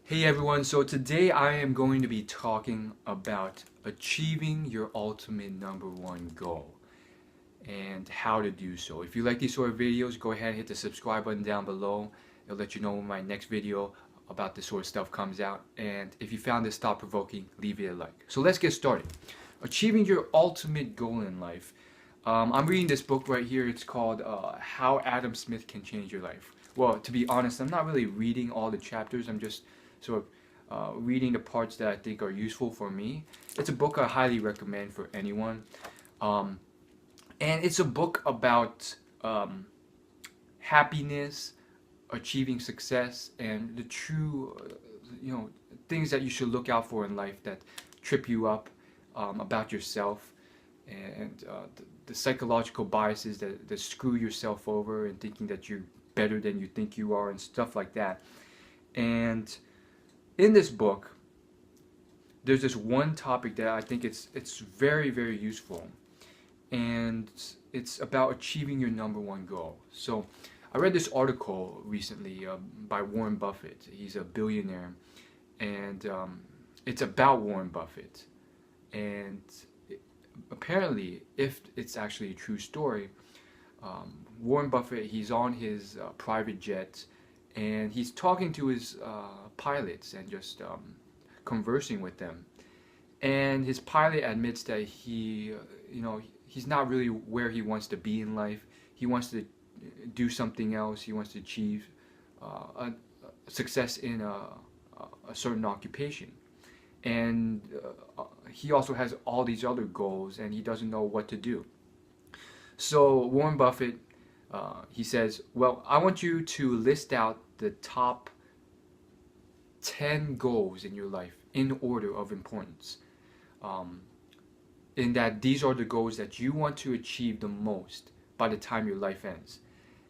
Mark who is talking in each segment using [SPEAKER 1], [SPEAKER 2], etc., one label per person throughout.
[SPEAKER 1] Hey everyone, so today I am going to be talking about achieving your ultimate number one goal and how to do so. If you like these sort of videos, go ahead and hit the subscribe button down below. It'll let you know when my next video about this sort of stuff comes out. And if you found this thought-provoking, leave it a like. So let's get started. Achieving your ultimate goal in life. I'm reading this book right here. It's called How Adam Smith Can Change Your Life. Well, to be honest, I'm not really reading all the chapters. I'm just sort of reading the parts that I think are useful for me. It's a book I highly recommend for anyone. Um, and it's a book about happiness, achieving success, and the true, things that you should look out for in life that trip you up about yourself, and the psychological biases that screw yourself over and thinking that you're better than you think you are and stuff like that. And in this book, there's this one topic that I think it's very, very useful, and it's about achieving your number one goal. So I read this article recently by Warren Buffett. He's a billionaire, and it's about Warren Buffett. And apparently, if it's actually a true story, Warren Buffett, he's on his private jet, and he's talking to his pilots and just conversing with them. And his pilot admits that he's not really where he wants to be in life. He wants to do something else. He wants to achieve success in a certain occupation. And he also has all these other goals, and he doesn't know what to do. So Warren Buffett, he says, well, I want you to list out the top 10 goals in your life in order of importance. In that these are the goals that you want to achieve the most by the time your life ends.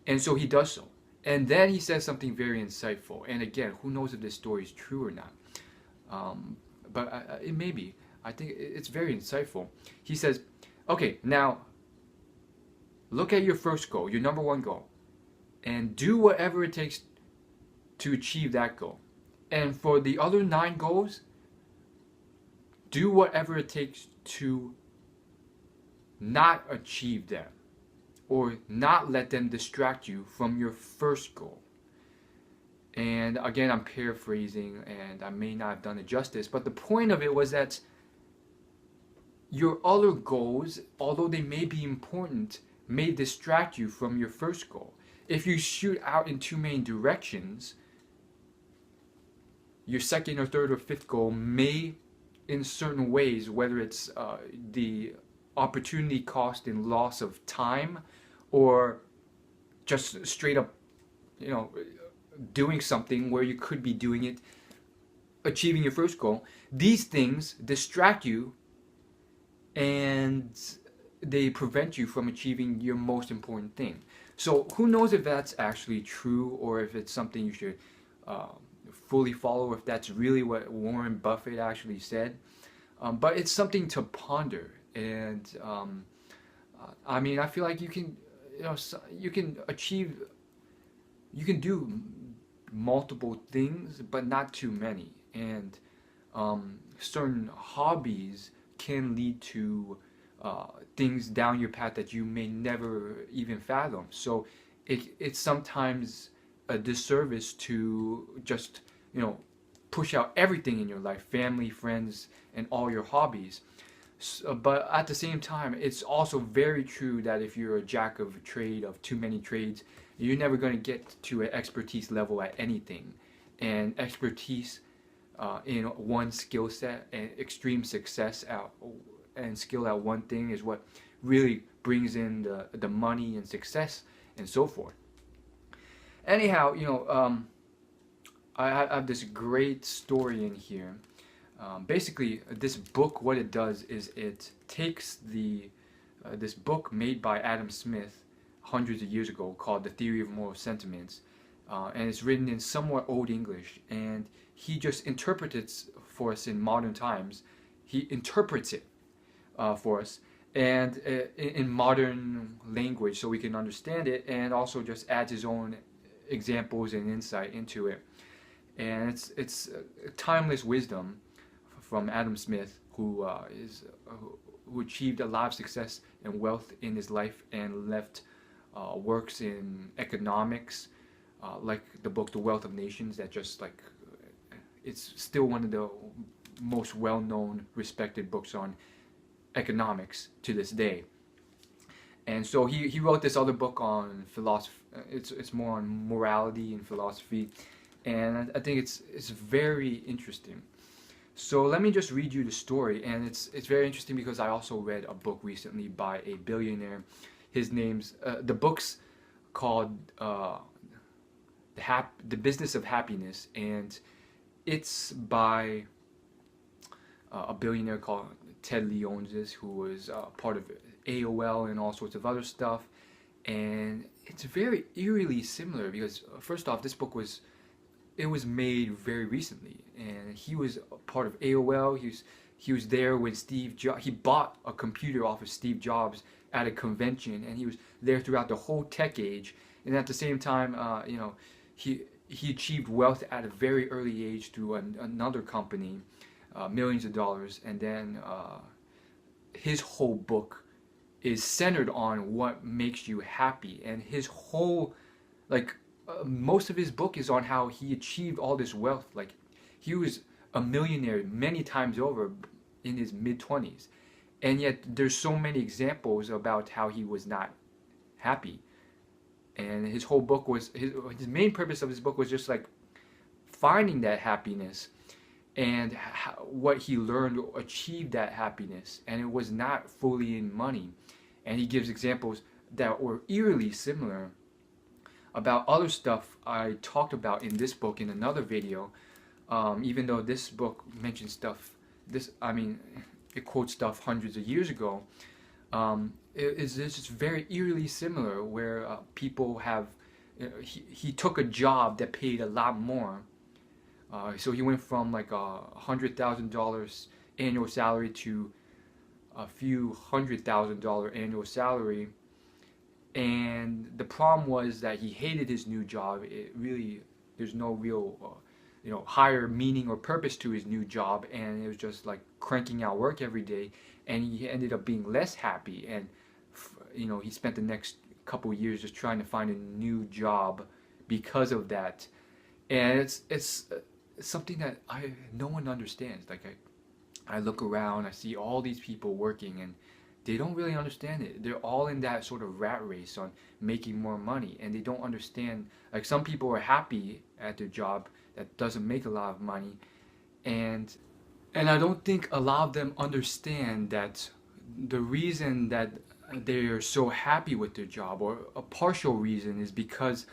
[SPEAKER 1] And so he does so. And then he says something very insightful. And again, who knows if this story is true or not. But it may be. I think it's very insightful. He says, okay, now look at your first goal, your number one goal, and do whatever it takes to achieve that goal. And for the other 9 goals, do whatever it takes to not achieve them or not let them distract you from your first goal. And again, I'm paraphrasing and I may not have done it justice, but the point of it was that your other goals, although they may be important, may distract you from your first goal. If you shoot out in too many directions, your second or third or fifth goal may, in certain ways, whether it's the opportunity cost and loss of time, or just straight up, doing something where you could be doing it, achieving your first goal, these things distract you and they prevent you from achieving your most important thing. So who knows if that's actually true or if it's something you should fully follow, if that's really what Warren Buffett actually said. But it's something to ponder. And I mean, I feel like you can, you can achieve, you can do multiple things, but not too many. And certain hobbies can lead to things down your path that you may never even fathom. So it's sometimes a disservice to just, push out everything in your life, family, friends, and all your hobbies. But at the same time, it's also very true that if you're a jack of a trade, of too many trades, you're never going to get to an expertise level at anything. And expertise in one skill set and extreme success out and skill at one thing is what really brings in the money and success and so forth. Anyhow, I have this great story in here. Basically, this book, what it does is it takes this book made by Adam Smith hundreds of years ago called The Theory of Moral Sentiments, and it's written in somewhat Old English, and he just interprets it for us in modern times. He interprets it for us and in modern language so we can understand it, and also just adds his own examples and insight into it. and it's timeless wisdom from Adam Smith, who achieved a lot of success and wealth in his life and left works in economics, like the book The Wealth of Nations, that just like it's still one of the most well-known, respected books on economics to this day. And so he wrote this other book on philosophy. It's more on morality and philosophy, and I think it's very interesting. So let me just read you the story, and it's very interesting because I also read a book recently by a billionaire. His name's the book's called The Business of Happiness, and it's by a billionaire called Ted Leonsis, who was part of AOL and all sorts of other stuff. And it's very eerily similar because first off, this book was made very recently, and he was a part of AOL. He was there when Steve Jobs, he bought a computer off of Steve Jobs at a convention, and he was there throughout the whole tech age. And at the same time, he achieved wealth at a very early age through another company, millions of dollars, and then his whole book is centered on what makes you happy, and his whole most of his book is on how he achieved all this wealth. Like, he was a millionaire many times over in his mid-20s, and yet there's so many examples about how he was not happy. And his whole book was his main purpose of his book was just like finding that happiness and what he learned to achieve that happiness, and it was not fully in money. And he gives examples that were eerily similar about other stuff I talked about in this book in another video. Even though this book mentions stuff, it quotes stuff hundreds of years ago. It's just very eerily similar, where people have. He took a job that paid a lot more. So he went from like $100,000 annual salary to a few $100,000 annual salary. And the problem was that he hated his new job. There's no real, higher meaning or purpose to his new job, and it was just like cranking out work every day. And he ended up being less happy, and he spent the next couple of years just trying to find a new job because of that. And it's something that no one understands. Like I look around, I see all these people working, and they don't really understand it. They're all in that sort of rat race on making more money, and they don't understand. Like, some people are happy at their job that doesn't make a lot of money, and I don't think a lot of them understand that the reason that they're so happy with their job, or a partial reason, is because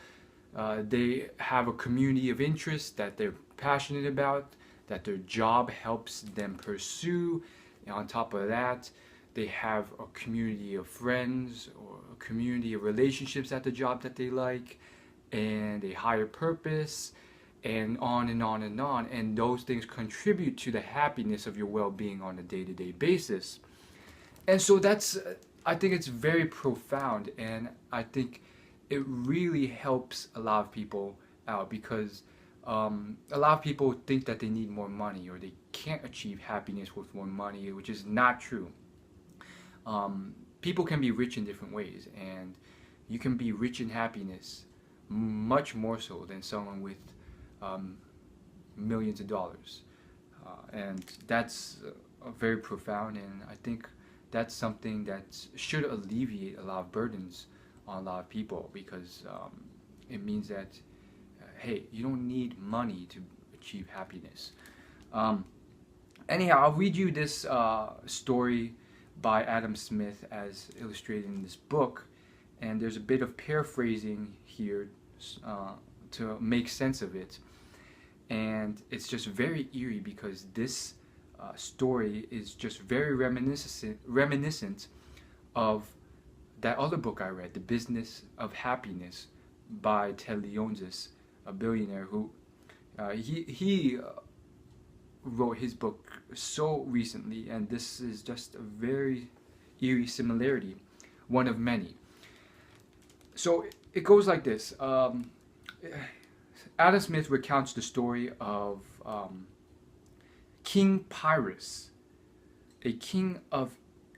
[SPEAKER 1] they have a community of interest that they're passionate about, that their job helps them pursue. And on top of that, they have a community of friends or a community of relationships at the job that they like, and a higher purpose, and on and on and on. And those things contribute to the happiness of your well-being on a day-to-day basis. And so I think it's very profound, and I think it really helps a lot of people out, because a lot of people think that they need more money, or they can't achieve happiness with more money, which is not true. People can be rich in different ways, and you can be rich in happiness much more so than someone with millions of dollars. And that's very profound, and I think that's something that should alleviate a lot of burdens on a lot of people, because it means that, hey, you don't need money to achieve happiness. Anyhow, I'll read you this story by Adam Smith as illustrated in this book, and there's a bit of paraphrasing here to make sense of it. And it's just very eerie, because this story is just very reminiscent of that other book I read, The Business of Happiness, by Ted Leonsis, a billionaire who he wrote his book so recently, and this is just a very eerie similarity, one of many. So it goes like this. Adam Smith recounts the story of King Pyrrhus, a king of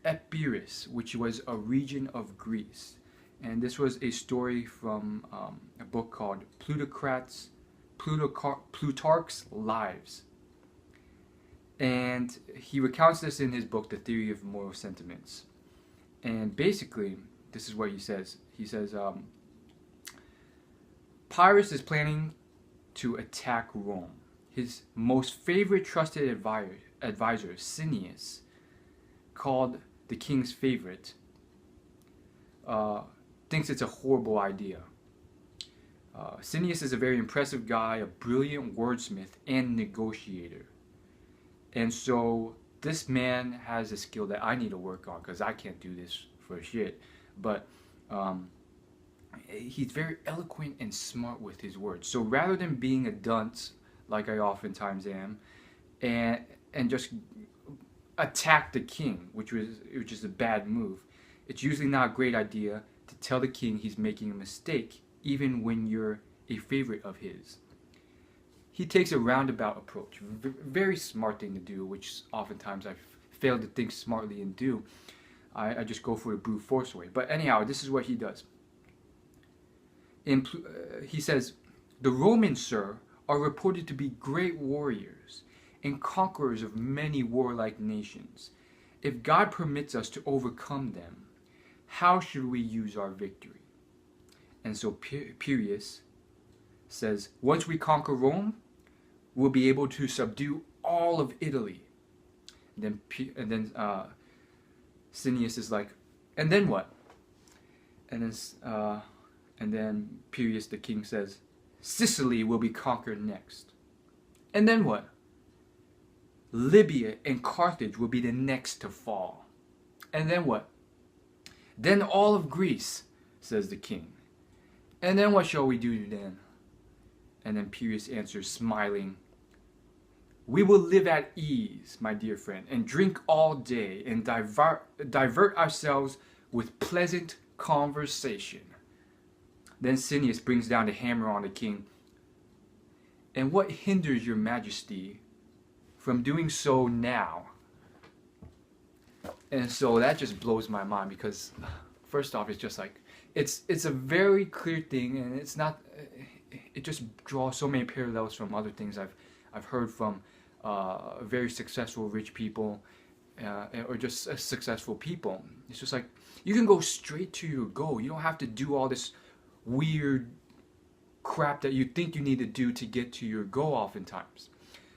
[SPEAKER 1] Epirus, which was a region of Greece. And this was a story from a book called Plutarch's Lives. And he recounts this in his book, The Theory of Moral Sentiments. And basically, this is what he says. He says, Pyrrhus is planning to attack Rome. His most favorite trusted advisor, Cineas, called the king's favorite, thinks it's a horrible idea. Cineas is a very impressive guy, a brilliant wordsmith and negotiator. And so this man has a skill that I need to work on because I can't do this for shit. But he's very eloquent and smart with his words. So rather than being a dunce, like I oftentimes am, and just attack the king, which is a bad move, it's usually not a great idea to tell the king he's making a mistake, even when you're a favorite of his. He takes a roundabout approach, very smart thing to do, which oftentimes I've failed to think smartly and do. I just go for the brute force way. But anyhow, this is what he does. He says, the Romans, sir, are reported to be great warriors and conquerors of many warlike nations. If God permits us to overcome them, how should we use our victory? And so Pyrrhus says, once we conquer Rome, we'll be able to subdue all of Italy. And then Cineas is like, and then what? And then Pyrrhus the king says, Sicily will be conquered next. And then what? Libya and Carthage will be the next to fall. And then what? Then all of Greece, says the king. And then what shall we do then? And then Pyrrhus answers, smiling, we will live at ease, my dear friend, and drink all day and divert ourselves with pleasant conversation. Then Cineas brings down the hammer on the king. And what hinders your majesty from doing so now? And so that just blows my mind because, first off, it's just like, it's a very clear thing, and it's not, it just draws so many parallels from other things I've heard from very successful rich people or just successful people. It's just like, you can go straight to your goal. You don't have to do all this weird crap that you think you need to do to get to your goal oftentimes.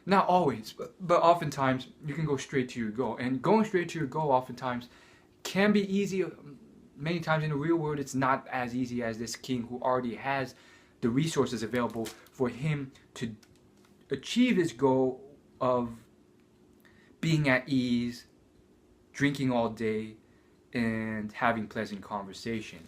[SPEAKER 1] Not always, but oftentimes you can go straight to your goal. And going straight to your goal oftentimes can be easy. Many times in the real world, it's not as easy as this king who already has the resources available for him to achieve his goal of being at ease, drinking all day, and having pleasant conversation.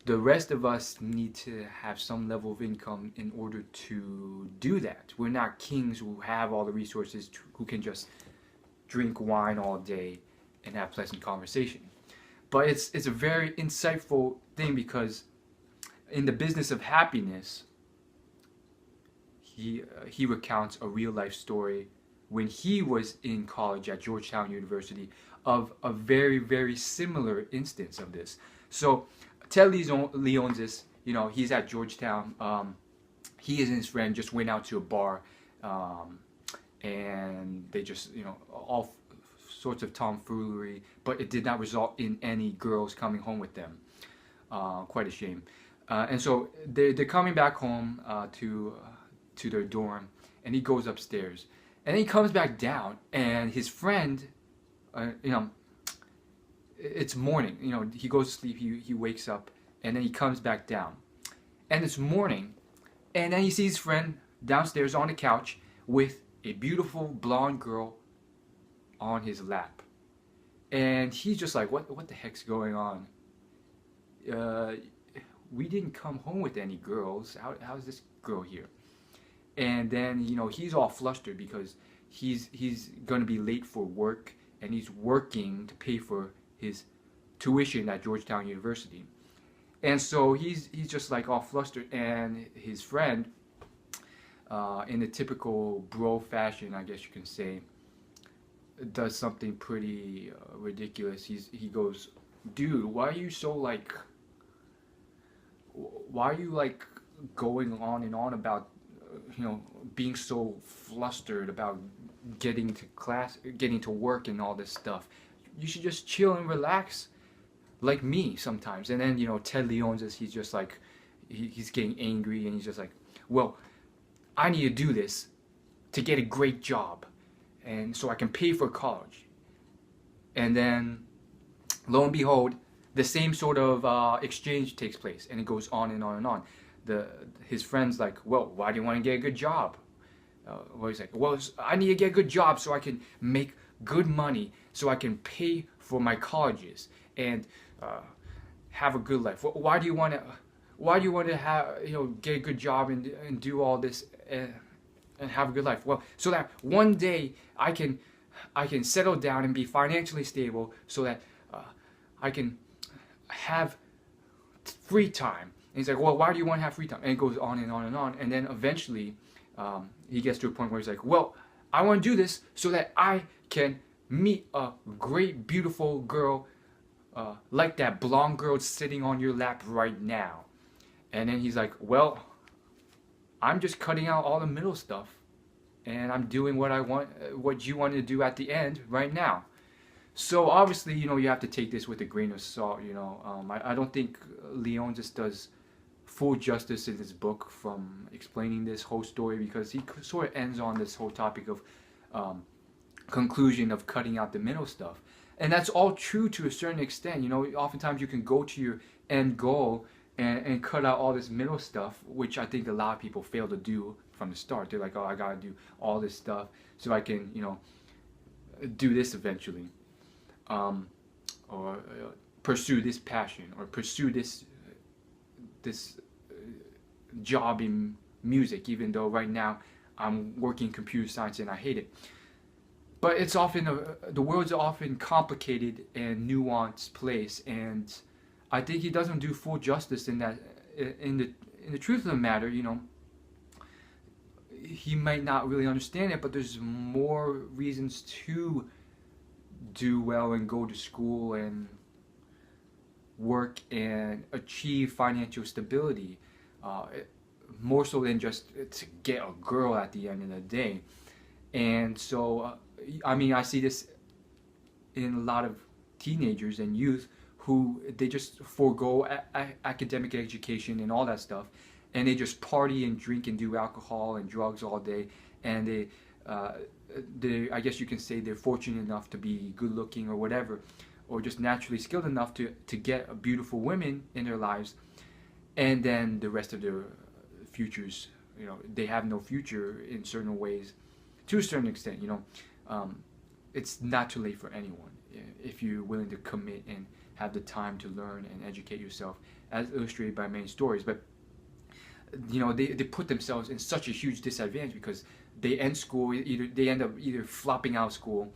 [SPEAKER 1] The rest of us need to have some level of income in order to do that. We're not kings who have all the resources who can just drink wine all day and have pleasant conversation. But it's a very insightful thing because in the business of happiness, he recounts a real life story when he was in college at Georgetown University of a very, very similar instance of this. So Ted Leonsis, he's at Georgetown. He and his friend just went out to a bar, and they just, all sorts of tomfoolery, but it did not result in any girls coming home with them. Quite a shame. And so they're coming back home to their dorm, and he goes upstairs, and he comes back down, and his friend, it's morning, he goes to sleep, he wakes up, and then he comes back down, and it's morning, and then he sees his friend downstairs on the couch with a beautiful blonde girl on his lap, and he's just like, what the heck's going on? We didn't come home with any girls. How's this girl here? And then he's all flustered because he's gonna be late for work, and he's working to pay for his tuition at Georgetown University. And so he's just like all flustered, and his friend in a typical bro fashion, I guess you can say, does something pretty ridiculous. He goes, dude, why are you so like, why are you like going on and on about, being so flustered about getting to class, getting to work, and all this stuff. You should just chill and relax, like me sometimes. And then Ted Leonsis, he's just like, he's getting angry, and he's just like, well, I need to do this to get a great job, and so I can pay for college. And then, lo and behold, the same sort of exchange takes place, and it goes on and on and on. His friend's like, well, why do you want to get a good job? Well, he's like, well, I need to get a good job so I can make good money, so I can pay for my colleges and have a good life. Why do you want to? Why do you want to have get a good job and do all this and have a good life? Well, so that one day I can settle down and be financially stable, so that I can have free time. And he's like, well, why do you want to have free time? And it goes on and on and on. And then eventually he gets to a point where he's like, well, I want to do this so that I can meet a great, beautiful girl like that blonde girl sitting on your lap right now. And then he's like, well, I'm just cutting out all the middle stuff, and I'm doing what I want, what you want to do at the end right now. So obviously, you have to take this with a grain of salt. I don't think Leon just does full justice in his book from explaining this whole story, because he sort of ends on this whole topic of conclusion of cutting out the middle stuff. And that's all true to a certain extent. Oftentimes you can go to your end goal and cut out all this middle stuff, which I think a lot of people fail to do from the start. They're like, oh, I gotta do all this stuff so I can, do this eventually, or pursue this passion, or pursue this job in music, even though right now I'm working computer science and I hate it. But it's often the world's often complicated and nuanced place, and I think he doesn't do full justice in that. In the truth of the matter, he might not really understand it, but there's more reasons to do well and go to school and work and achieve financial stability, more so than just to get a girl at the end of the day. And so, I see this in a lot of teenagers and youth who they just forego academic education and all that stuff, and they just party and drink and do alcohol and drugs all day, and they I guess you can say they're fortunate enough to be good looking or whatever, or just naturally skilled enough to get beautiful women in their lives, and then the rest of their futures, they have no future in certain ways, to a certain extent. It's not too late for anyone if you're willing to commit and have the time to learn and educate yourself, as illustrated by many stories. But they put themselves in such a huge disadvantage because they end school, they end up either flopping out of school,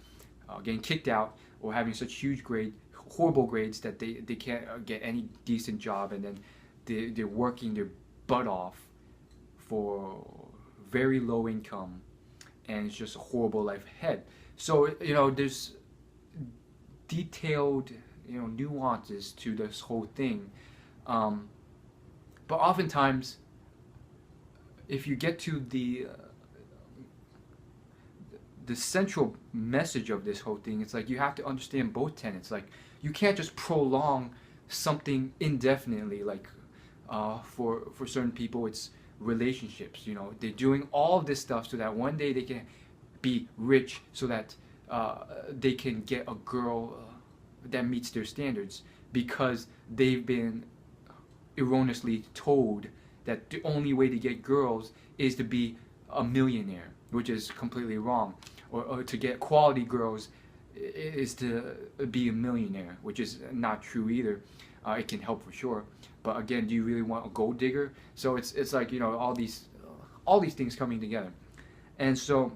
[SPEAKER 1] getting kicked out, or having such horrible grades that they can't get any decent job, and then they're working their butt off for very low income, and it's just a horrible life ahead. So there's detailed nuances to this whole thing, but oftentimes if you get to the central message of this whole thing, it's like you have to understand both tenets. Like, you can't just prolong something indefinitely. Like for certain people, it's relationships. They're doing all of this stuff so that one day they can be rich, so that they can get a girl that meets their standards, because they've been erroneously told that the only way to get girls is to be a millionaire, which is completely wrong. Or to get quality girls is to be a millionaire, which is not true either. It can help for sure, but again, do you really want a gold digger? So it's like all these things coming together, and so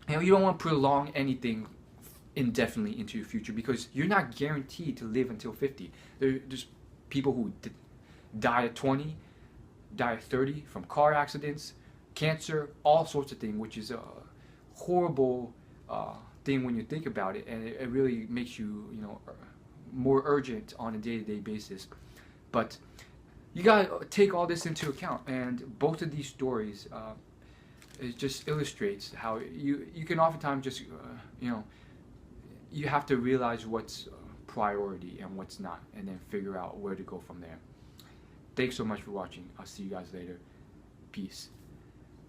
[SPEAKER 1] you don't want to prolong anything indefinitely into your future, because you're not guaranteed to live until 50. There's people who die at 20, die at 30 from car accidents, cancer, all sorts of things, which is a horrible thing when you think about it, and it really makes you, more urgent on a day-to-day basis. But you gotta take all this into account, and both of these stories, it just illustrates how you can oftentimes just, you have to realize what's priority and what's not, and then figure out where to go from there. Thanks so much for watching. I'll see you guys later. Peace.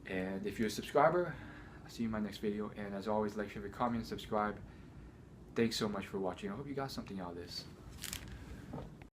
[SPEAKER 1] And if you're a subscriber, I'll see you in my next video. And as always, like, share, comment, subscribe. Thanks so much for watching. I hope you got something out of this.